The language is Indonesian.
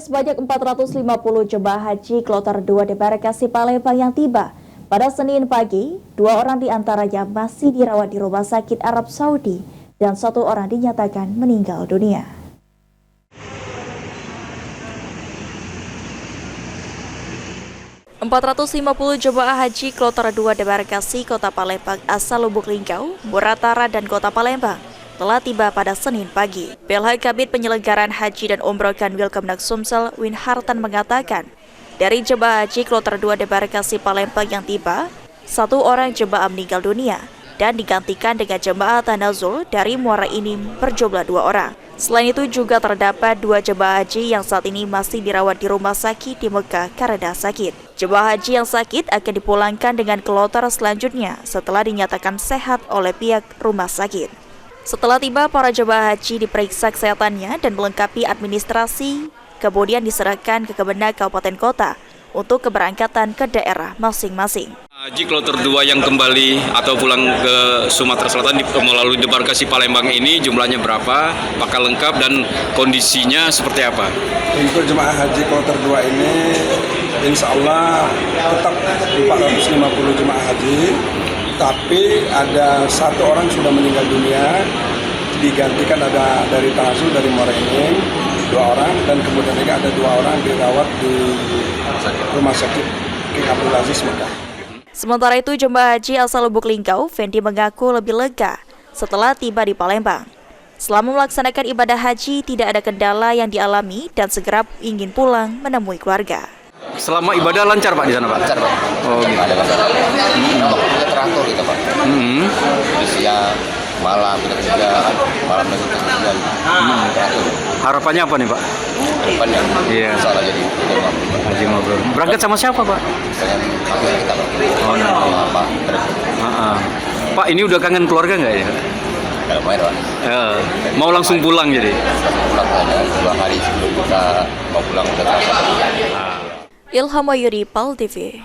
sebanyak 450 jemaah haji kloter 2 debarkasi Palembang yang tiba pada Senin pagi. 2 orang diantaranya masih dirawat di rumah sakit Arab Saudi dan 1 orang dinyatakan meninggal dunia. ...450 jemaah haji kloter 2 debarkasi Kota Palembang asal Lubuk Linggau, Muratara, dan Kota Palembang telah tiba pada Senin pagi. PLH Kabid Penyelenggaraan Haji dan Umroh Kanwil Kemenak Sumsel Winhartan mengatakan, dari jemaah haji kloter 2 debarkasi Palembang yang tiba, 1 orang jemaah meninggal dunia dan digantikan dengan jemaah Tanazul dari Muara Enim berjumlah 2 orang. Selain itu juga terdapat 2 jemaah haji yang saat ini masih dirawat di rumah sakit di Mekah karena sakit. Jemaah haji yang sakit akan dipulangkan dengan kloter selanjutnya setelah dinyatakan sehat oleh pihak rumah sakit. Setelah tiba, para jemaah haji diperiksa kesehatannya dan melengkapi administrasi, kemudian diserahkan ke Kemenak Kabupaten Kota untuk keberangkatan ke daerah masing-masing. Haji kloter 2 yang kembali atau pulang ke Sumatera Selatan melalui debarkasi Palembang ini jumlahnya berapa, apakah lengkap dan kondisinya seperti apa? Untuk jemaah haji kloter 2 ini insya Allah tetap 450 jemaah haji, tapi ada 1 orang sudah meninggal dunia, digantikan ada dari Tanazul dari Muara Enim 2 orang, dan kemudian ada 2 orang dirawat di rumah sakit King Abdul Aziz Mekah. Sementara itu, jemaah haji asal Lubuk Linggau, Fendi, mengaku lebih lega setelah tiba di Palembang. Selama melaksanakan ibadah haji, tidak ada kendala yang dialami dan segera ingin pulang menemui keluarga. Selama ibadah lancar Pak di sana Pak? Lancar Pak. Oh gitu. Ada masalah. Waktunya teratur gitu Pak. Di siang, malam kita juga, malam itu kita juga teratur. Harapannya apa nih Pak? Depannya. Iya. Salah jadi Haji mabrur. Berangkat sama siapa Pak? dengan kita Pak. Oh, no. Pak. Pak, ini udah kangen keluarga nggak ya? Kalau main Pak. Mau langsung pulang jadi? Pulang aja 2 hari sebelum kita mau pulang udah terasa. Ilham Wahyudi, PAL TV.